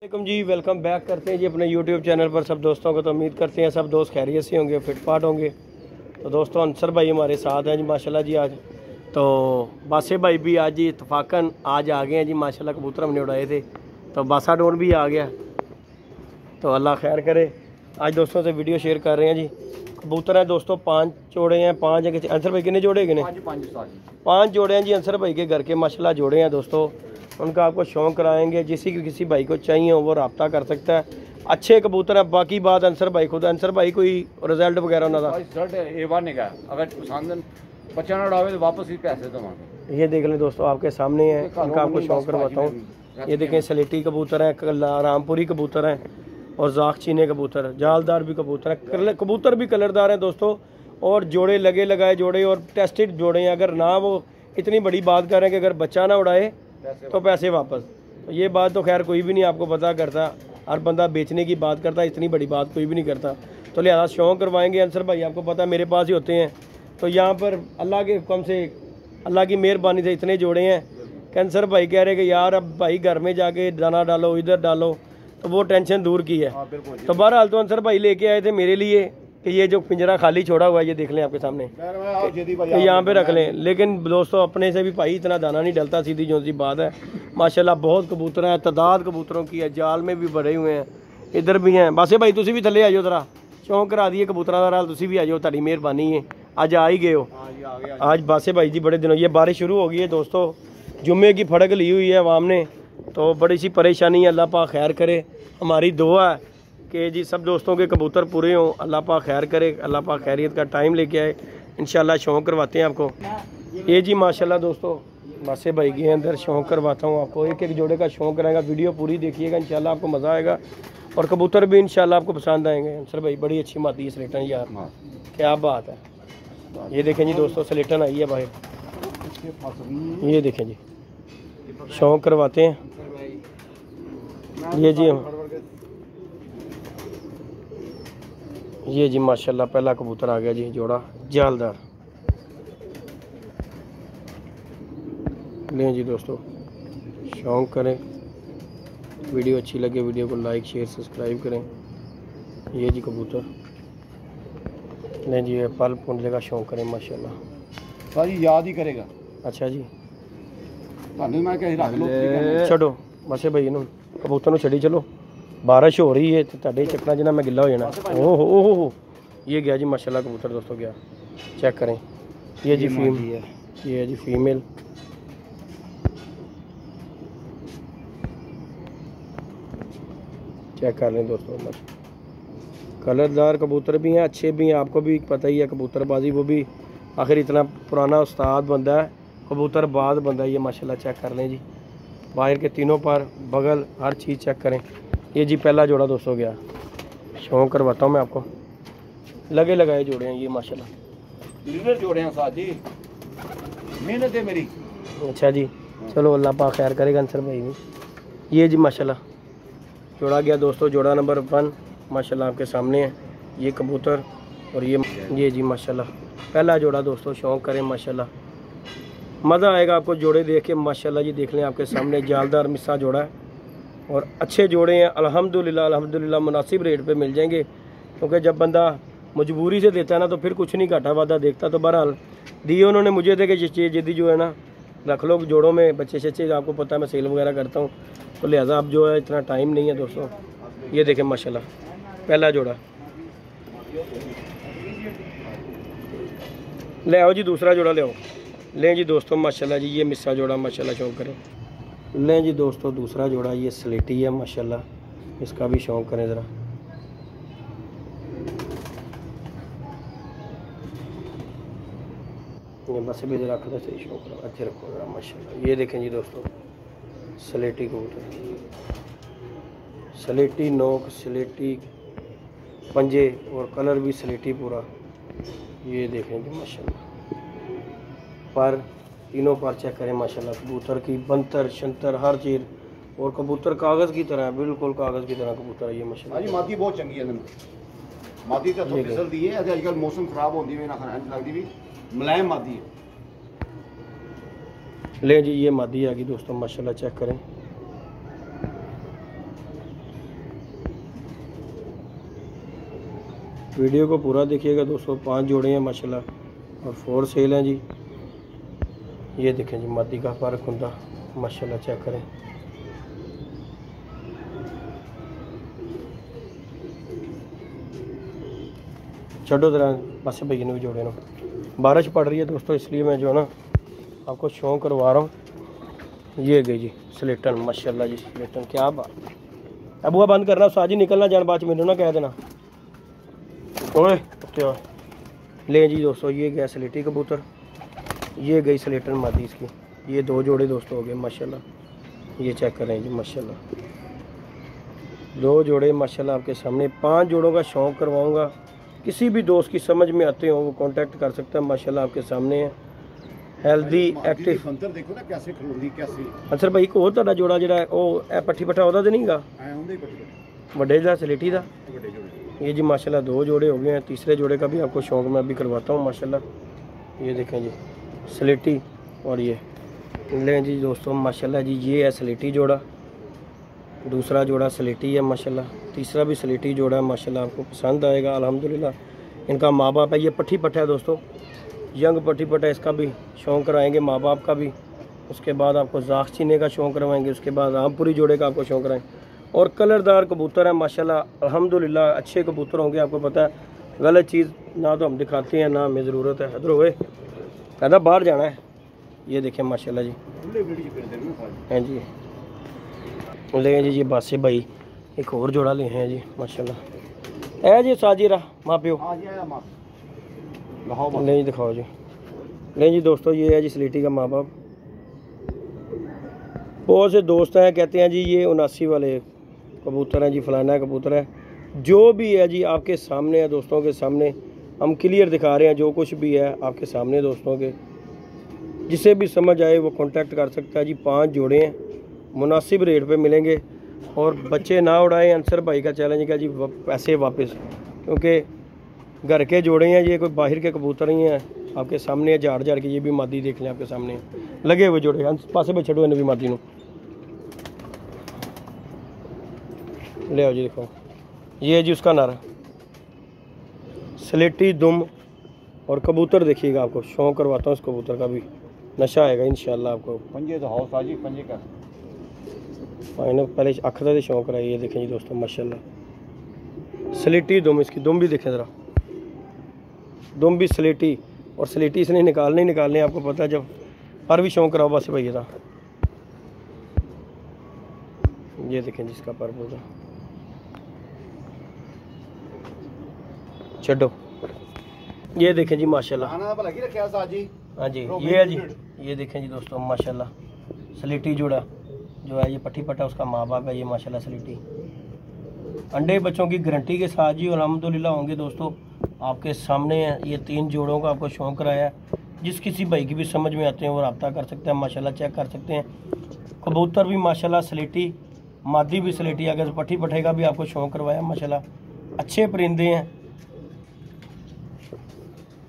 वालेकुम जी, welcome back करते हैं जी अपने यूट्यूब चैनल पर सब दोस्तों को। तो उम्मीद करते हैं सब दोस्त खैरियत से होंगे, फिटफाट होंगे। तो दोस्तों अंसर भाई हमारे साथ हैं जी माशाल्लाह जी। आज तो बासे भाई भी आज जी इतफाकन आज आ गए हैं जी माशाल्लाह। कबूतर हमने उड़ाए थे तो बासा डोन भी आ गया। तो अल्लाह खैर करे। आज दोस्तों से वीडियो शेयर कर रहे हैं जी। कबूतर हैं दोस्तों, 5 जोड़े हैं। 5 है अंसर भाई कितने जोड़े कितने? 5 जोड़े हैं जी अंसर भाई के घर के माशाल्लाह जोड़े हैं दोस्तों। उनका आपको शौक़ कराएंगे। किसी भाई को चाहिए हो वो रब्ता कर सकता है। अच्छे कबूतर है। बाकी बात अंसर भाई खुद, अंसर भाई कोई रिजल्ट वगैरह उन्होंने अगर पसंद बच्चा ना उड़ावे तो वापस ही पैसे देंगे। ये देख लें दोस्तों, आपके सामने है। उनका आपको शौक़ करवाता हूँ। ये देखें सलेटी कबूतर हैं, रामपुरी कबूतर हैं और जाख चीने कबूतर, जालदार भी कबूतर है। कबूतर भी कलरदार हैं दोस्तों और जोड़े लगे लगाए जोड़े और टेस्टेड जोड़े हैं। अगर ना वो इतनी बड़ी बात कर रहे हैं कि अगर बच्चा ना उड़ाए तो पैसे वापस, तो ये बात तो खैर कोई भी नहीं आपको पता करता। हर बंदा बेचने की बात करता, इतनी बड़ी बात कोई भी नहीं करता। तो लिहाजा शौक़ करवाएंगे। अंसर भाई आपको पता मेरे पास ही होते हैं। तो यहाँ पर अल्लाह के हुक्म से, अल्लाह की मेहरबानी से इतने जोड़े हैं कि अंसर भाई कह रहे कि यार अब भाई घर में जाके दाना डालो, इधर डालो, तो वो टेंशन दूर की है। तो बहरहाल तो अंसर भाई लेके आए थे मेरे लिए कि ये जो पिंजरा खाली छोड़ा हुआ है ये देख लें आपके सामने, तो यहाँ पे रख लें। लेकिन दोस्तों अपने से भी भाई इतना दाना नहीं डलता, सीधी जो सी बात है। माशाल्लाह बहुत कबूतर हैं, तादाद कबूतरों की है। जाल में भी भरे हुए हैं, इधर भी हैं। बासे भाई तुसी भी थले आ जाओ, जरा शौक करा दिए कबूतरा का राल, तुसी भी आ जाओ, ताड़ी मेहरबानी है। आज आ ही गए हो। आज बासे भाई जी बड़े दिनों, ये बारिश शुरू हो गई है दोस्तों, जुम्मे की फड़क ली हुई है अवाम ने, तो बड़ी सी परेशानी है। अल्लाह पाक खैर करे। हमारी दुआ है कि जी सब दोस्तों के कबूतर पूरे हों, अल्लाह पाक खैर करे, अल्लाह पाक खैरियत का टाइम लेके आए। इंशाल्लाह शौक़ करवाते हैं आपको। ये जी माशाल्लाह दोस्तों बासे भाई के अंदर शौक़ करवाता हूँ आपको। एक एक जोड़े का शौक़ कराएगा। वीडियो पूरी देखिएगा, इंशाल्लाह आपको मज़ा आएगा और कबूतर भी इंशाल्लाह आपको पसंद आएंगे। अंसर भाई बड़ी अच्छी मादी है स्लेटन यार, क्या बात है। ये देखें जी दोस्तों स्लेटन आई है बाहर, ये देखें जी शौक़ करवाते हैं। ये जी माशाल्लाह पहला कबूतर आ गया जी, जोड़ा जालदार। लें जी दोस्तों, शौक़ करें। वीडियो अच्छी लगे वीडियो को लाइक शेयर सब्सक्राइब करें। ये जी कबूतर लें जी, ये पल पुंजले का शौक़ करें माशाल्लाह। सारी याद ही करेगा। अच्छा जी छोड़ो बसे भाई इन्हों कबूतर नूं छड़ी चलो, बारिश हो रही है तो तुहाडे चक्करां च ना मैं गिला हो जाना। ओहो ये गया जी माशाल्लाह कबूतर दोस्तों, गया। चेक करें। ये जी फीमेल, ये है जी फीमेल। चेक कर लें दोस्तों, कलरदार कबूतर भी हैं, अच्छे भी हैं। आपको भी पता ही है कबूतरबाजी, वो भी आखिर इतना पुराना उस्ताद बंदा है, कबूतरबाज बंदा है ये माशाल्लाह। चेक कर लें जी, बाहर के तीनों पर बगल हर चीज़ चेक करें। ये जी पहला जोड़ा दोस्तों गया। शौक़ करवाता हूँ मैं आपको, लगे लगाए जोड़े हैं ये माशाल्लाह। जोड़े हैं साथ जी, मेहनत है मेरी। अच्छा जी, चलो अल्लाह पाक खैर करेगा अंसर भाई भी। ये जी माशाल्लाह जोड़ा गया दोस्तों, जोड़ा नंबर 1 माशाल्लाह आपके सामने है ये कबूतर। और ये जी माशाल्लाह पहला जोड़ा दोस्तों। शौक़ करें माशाल्लाह, मज़ा आएगा आपको जोड़े देख के माशाल्लाह जी। देख लें आपके सामने जालदार मिस्सा जोड़ा है और अच्छे जोड़े हैं अल्हम्दुलिल्लाह। मुनासिब रेट पे मिल जाएंगे, क्योंकि जब बंदा मजबूरी से देता है ना तो फिर कुछ नहीं घाटा वादा देखता। तो बहरहाल दिए उन्होंने मुझे थे कि जिद्दी जो है ना रख लो जोड़ों में बच्चे शच्चे, आपको पता है मैं सेल वगैरह करता हूँ, तो लिहाजा अब जो है इतना टाइम नहीं है दोस्तों। ये देखें माशाल्लाह पहला जोड़ा। ले आओ जी दूसरा जोड़ा ले आओ। लें जी दोस्तों माशाल्लाह जी, ये मिस्सा जोड़ा माशाल्लाह शौक़ करें। लें जी दोस्तों दूसरा जोड़ा, ये स्लेटी है माशाल्लाह, इसका भी शौक़ करें ज़रा। ये बस भी ज़रा रखो, सही शौक़ करो, अच्छे रखो ज़रा माशाल्लाह। ये देखें जी दोस्तों स्लेटी कबूतर, स्लेटी नोक, स्लेटी पंजे और कलर भी स्लेटी पूरा। ये देखें जी माशाल्लाह, पर तीनों पर चेक करें माशाल्लाह। कबूतर की बंतर शंतर हर चीज़, और कबूतर कागज़ की तरह, बिल्कुल कागज़ की तरह कबूतर है ये माशाल्लाह। जी मादी बहुत चंगी है, मादी तो फिसल दी है। अजकल मौसम खराब होती है ना, लगती भी मुलायम मादी है। ले जी ये मादी आ गई दोस्तों माशाल्लाह, चेक करें। वीडियो को पूरा देखिएगा दोस्तों। 5 जोड़े हैं माशाल्लाह और 4 सेल हैं जी। ये देखें जी मादी का पर खुंदा माशाल्लाह, चेक करें। छोड़ो जरा बस भैया ने भी जोड़े ना। बारिश पड़ रही है दोस्तों, इसलिए मैं जो है ना आपको शौक करवा रहा हूँ। ये गई जी स्लेटन माशाल्लाह जी, स्लेटन क्या बात। अबुआ बंद करना, साजी निकलना जान, बाद मैंने ना कह देना। ओए क्या ले जी दोस्तों, ये गया स्लेटी कबूतर, ये गई स्लेटन मादी इसकी। ये 2 जोड़े दोस्तों हो गए माशाल्लाह। ये चेक करें जी माशाल्लाह, 2 जोड़े माशाल्लाह आपके सामने। 5 जोड़ों का शौक करवाऊँगा। किसी भी दोस्त की समझ में आते हो वो कांटेक्ट कर सकता है माशाल्लाह, आपके सामने है। हेल्दी एक्टिव फंतर देखो ना कैसे खलोंदी कैसे। अंसर भाई को ਤੁਹਾਡਾ जोड़ा ਜਿਹੜਾ ਉਹ ਪੱਠੀ ਪੱਠਾ ਉਹਦਾ ਤੇ ਨਹੀਂਗਾ, ਐ ਹੁੰਦਾ ਹੀ ਪੱਠੀ ਵੱਡੇ ਜਿਹੜਾ ਸਲੇਟੀ ਦਾ। ਵੱਡੇ जोड़े ये जी माशाल्लाह 2 जोड़े हो गए हैं। तीसरे जोड़े का भी आपको शौक मैं अभी करवाता हूँ माशाल्लाह। ये देखें जी स्लेटी, और ये लें जी दोस्तों माशाल्लाह जी। ये है स्लेटी जोड़ा, दूसरा जोड़ा स्लेटी है माशाल्लाह, तीसरा भी स्लेटी जोड़ा है माशाल्लाह। आपको पसंद आएगा अल्हम्दुलिल्लाह। इनका माँ बाप है, ये पट्ठी पट्टा है दोस्तों, यंग पट्ठी पट्टा। इसका भी शौक कराएंगे माँ बाप का भी। उसके बाद आपको जाख चीने का शौक करवाएंगे। उसके बाद रामपुरी जोड़े का आपको शौक कराएंगे। और कलरदार कबूतर है माशाल्लाह अल्हम्दुलिल्लाह। अच्छे कबूतर होंगे, आपको पता है। गलत चीज़ ना तो हम दिखाते हैं ना हमें ज़रूरत है। इधर हुए कहता बाहर जाना है। ये देखें माशाल्लाह जी, हैं जी। ले जी बासे भाई एक और जोड़ा ले हैं जी माशाल्लाह। है जी साजिरा माँ प्यो ले जी, दिखाओ जी। ले जी दोस्तों, ये है जी स्लेटी का माँ बाप। बहुत से दोस्त हैं कहते हैं जी ये 79 वाले कबूतर हैं जी, फलाना कबूतर है। जो भी है जी आपके सामने है, दोस्तों के सामने हम क्लियर दिखा रहे हैं। जो कुछ भी है आपके सामने दोस्तों के, जिसे भी समझ आए वो कांटेक्ट कर सकता है जी। 5 जोड़े हैं, मुनासिब रेट पे मिलेंगे। और बच्चे ना उड़ाएं, अंसर भाई का चैलेंज का जी पैसे वापस, क्योंकि घर के जोड़े हैं ये, कोई बाहर के कबूतर नहीं है। आपके सामने है झाड़ झाड़ के। ये भी मादी देख लें आपके सामने लगे हुए जोड़े। पासे पे छड़ो इन भी मादी नू ले आओ जी। देखो ये है जी उसका नर स्लेटी दुम। और कबूतर देखिएगा, आपको शौक करवाता हूँ इस कबूतर का भी, नशा आएगा इंशाल्लाह आपको। पंजे तो हाउस आजी पंजे का फाइनल पहले अखदा से शौक रहा है। ये देखें जी दोस्तों माशाल्लाह स्लेटी दुम। इसकी दुम भी देखें ज़रा, दुम भी स्लेटी। और स्लेटी इसने निकालने ही निकालने, आपको पता है। जब पर भी शौक कराओ बस भैया था। ये देखें जिसका पर पूरा छो। ये देखें जी माशाल्लाह। हाँ जी ये है जी। ये देखें जी दोस्तों माशाल्लाह स्लेटी जोड़ा जो है, ये पट्टी पट्टा उसका माँ बाप है। ये माशाल्लाह स्लेटी अंडे बच्चों की गारंटी के साथ जी अल्हम्दुलिल्लाह होंगे दोस्तों आपके सामने है। ये 3 जोड़ों का आपको शौक कराया है। जिस किसी भाई की भी समझ में आते हैं वो रब्ता कर सकते हैं माशाल्लाह, चेक कर सकते हैं। कबूतर भी माशाल्लाह स्लेटी, मादी भी स्लेटी। अगर पट्टी पट्टे का भी आपको शौक करवाया माशाल्लाह, अच्छे परिंदे हैं।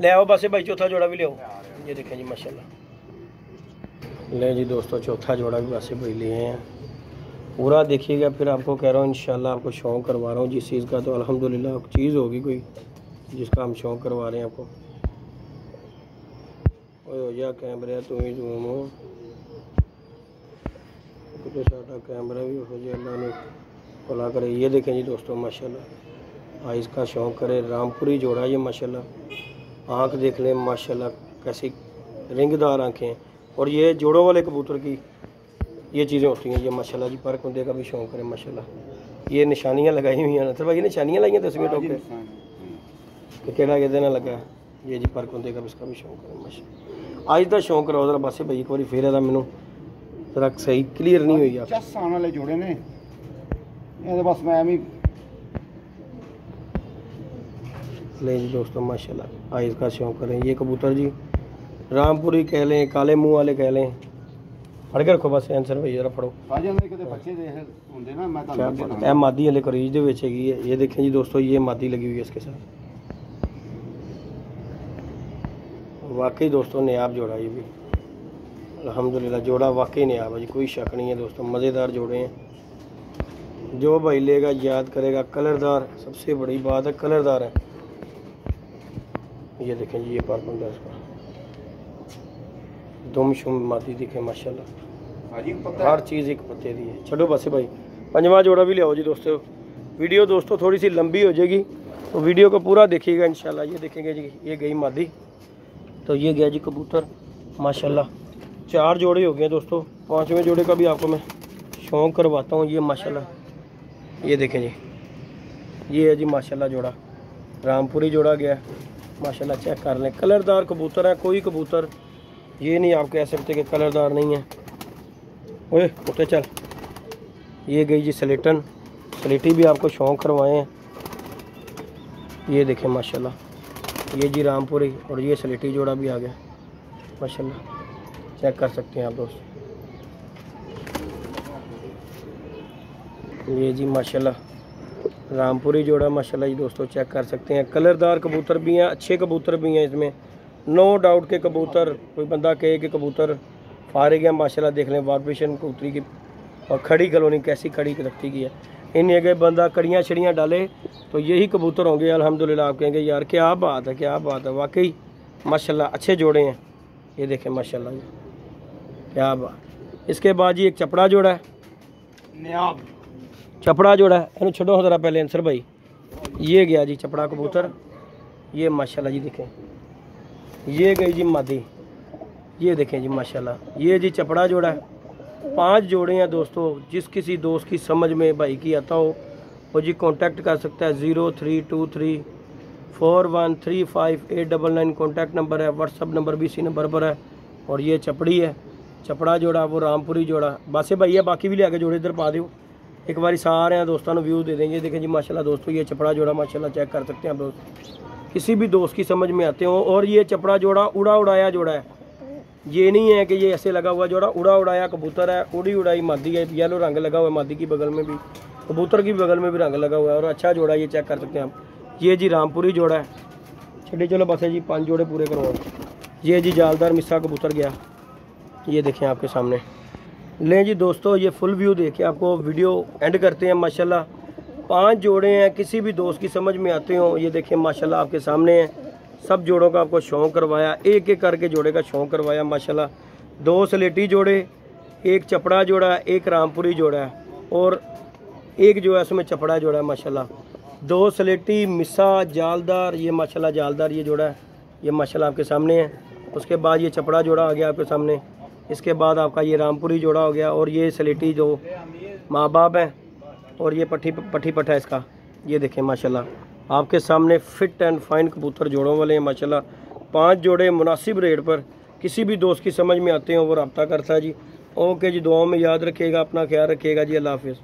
ले आओ बस भाई चौथा जोड़ा भी ले आओ। ये देखें जी माशाल्लाह। ले जी दोस्तों चौथा जोड़ा भी बस भाई लिए हैं। पूरा देखिएगा, फिर आपको कह रहा हूँ इंशाल्लाह आपको शौक करवा रहा हूँ जिस चीज़ का। तो अल्हम्दुलिल्लाह चीज़ होगी कोई जिसका हम शौक करवा रहे हैं आपको। ओ या कैमरा तू ही जूम हो तो साडा कैमरा भी हो जाए, अल्लाह ने भला करे। ये देखें जी दोस्तों माशाल्लाह आइस का शौक करे। रामपुरी जोड़ा ये माशाल्लाह। आँख देख लें माशाल्लाह कैसी रिंगदार आँखें। और ये जोड़ों वाले कबूतर की ये चीज़ें होती हैं। ये माशाल्लाह जी पर कुंदे का भी शौक करें माशाल्लाह। ये निशानियाँ लगाई हुई हैं। भाई निशानियाँ लाई हैं तस्वीर टोक के केड़ा कहते ना लगा। ये जी पर कुंदे का भी इसका भी शौक करें माशाल्लाह। आज का शौक करो जरा बस भाई एक बार फिर है मैनू जरा सही क्लीयर नहीं हुई। आप चस आने वाले जोड़े ने ये बस मैं भी ले जी दोस्तों माशाल्लाह आइस का शौक करें। ये कबूतर जी रामपुरी कह लें, काले मुंह वाले कह लें। फड़ के रखो बस आंसर भाई जरा फड़ो। ए मादी वाले करीज दे विच हैगी है। ये देखें जी दोस्तों ये मादी लगी हुई है इसके साथ। वाकई दोस्तों नयाब जोड़ा ये भी अल्हम्दुलिल्लाह। जोड़ा वाकई नयाब है जी, कोई शक नहीं है दोस्तों। मज़ेदार जोड़े हैं। जो भाई लेगा याद करेगा। कलरदार सबसे बड़ी बात है, कलरदार है। ये देखें जी, ये पर पंगा इसका दुम शुम मादी दिखे माशाल्लाह, हर चीज़ एक पत्ते दी है। छो बस भाई पंजवा जोड़ा भी लियाओ जी दोस्तों। वीडियो दोस्तों थोड़ी सी लंबी हो जाएगी तो वीडियो को पूरा देखिएगा इंशाल्लाह। ये देखेंगे जी, ये गई मादी, तो ये गया जी कबूतर माशाल्लाह। 4 जोड़े हो गए दोस्तों, 5वें जोड़े का भी आपको मैं शौक़ करवाता हूँ। ये माशाल्लाह ये देखें जी, ये है जी माशाल्लाह जोड़ा, रामपुरी जोड़ा गया माशाल्लाह। चेक कर लें, कलरदार कबूतर है, कोई कबूतर ये नहीं आप कह सकते कि कलरदार नहीं है। ओए उठे चल। ये गई जी स्लेटन, स्लेटी भी आपको शौक़ करवाए हैं। ये देखें माशाल्लाह, ये जी रामपुरी और ये स्लेटी जोड़ा भी आ गया माशाल्लाह। चेक कर सकते हैं आप दोस्त, ये जी माशाल्लाह रामपुरी जोड़ा माशाल्लाह जी दोस्तों। चेक कर सकते हैं, कलरदार कबूतर भी हैं, अच्छे कबूतर भी हैं इसमें, नो डाउट के कबूतर। कोई बंदा कहे कि कबूतर फारिग है माशाल्लाह, देख लें वार्पिशन कबूतरी की और खड़ी कॉलोनी कैसी खड़ी रखती की है। इन जगह बंदा कड़ियाँ छड़ियाँ डाले तो यही कबूतर होंगे अल्हम्दुलिल्लाह। आप कहेंगे यार क्या बात है, क्या बात है, वाकई माशाल्लाह अच्छे जोड़े हैं। ये देखें माशाल्लाह जी, क्या बात। इसके बाद जी एक चपड़ा जोड़ा है, नियाब चपड़ा जोड़ा है। इन्हें छोड़ो ज़रा पहले आंसर भाई। ये गया जी चपड़ा कबूतर, ये माशाल्लाह जी देखें, ये गई जी मादी, ये देखें जी माशाल्लाह। ये जी चपड़ा जोड़ा है। 5 जोड़े हैं दोस्तों। जिस किसी दोस्त की समझ में भाई की आता हो वो जी कांटेक्ट कर सकता है। 0323413589 कॉन्टैक्ट नंबर है। व्हाट्सअप नंबर भी इसी नंबर पर है। और ये चपड़ी है, चपड़ा जोड़ा, वो रामपुरी जोड़ा बासे भाई है। बाकी भी लिया जोड़े इधर पा दो एक बार, सारे दोस्तों को व्यू दे देंगे। देखें जी माशाल्लाह दोस्तों, ये चपड़ा जोड़ा माशाल्लाह चेक कर सकते हैं आप दोस्त, किसी भी दोस्त की समझ में आते हो। और ये चपड़ा जोड़ा उड़ा उड़ाया जोड़ा है, ये नहीं है कि ये ऐसे लगा हुआ जोड़ा, उड़ा उड़ाया कबूतर है, उड़ी उड़ाई मादी है। येलो रंग लगा हुआ है मादी की बगल में भी, कबूतर की बगल में भी रंग लगा हुआ है और अच्छा जोड़ा, ये चेक कर सकते हैं आप। ये जी रामपुरी जोड़ा है। छठे चलो बस है जी, 5 जोड़े पूरे करवाओ। ये जी जालदार मिस्सा कबूतर गया, ये देखें आपके सामने। लें जी दोस्तों, ये फुल व्यू देख के आपको वीडियो एंड करते हैं माशाल्लाह। 5 जोड़े हैं, किसी भी दोस्त की समझ में आते हो। ये देखें माशाल्लाह आपके सामने हैं। सब जोड़ों का आपको शौक़ करवाया, एक एक करके जोड़े का शौक़ करवाया माशाल्लाह। 2 स्लेटी जोड़े, एक चपड़ा जोड़ा है, एक रामपुरी जोड़ा है और एक जो है उसमें चपड़ा जोड़ा है माशाल्लाह। 2 स्लेटी मिस्सा जालदार, ये माशाल्लाह जालदार ये जोड़ा है, ये माशाल्लाह आपके सामने है। उसके बाद ये चपड़ा जोड़ा आ गया आपके सामने। इसके बाद आपका ये रामपुरी जोड़ा हो गया और ये स्लेटी जो माँ बाप हैं और ये पट्टी पट्टा इसका। ये देखें माशाल्लाह आपके सामने फिट एंड फाइन कबूतर जोड़ों वाले हैं माशाल्लाह। 5 जोड़े मुनासिब रेट पर, किसी भी दोस्त की समझ में आते हो वो रब्ता करता है जी। ओके जी, दुआओं में याद रखिएगा, अपना ख्याल रखिएगा जी, अल्लाह हाफिज़।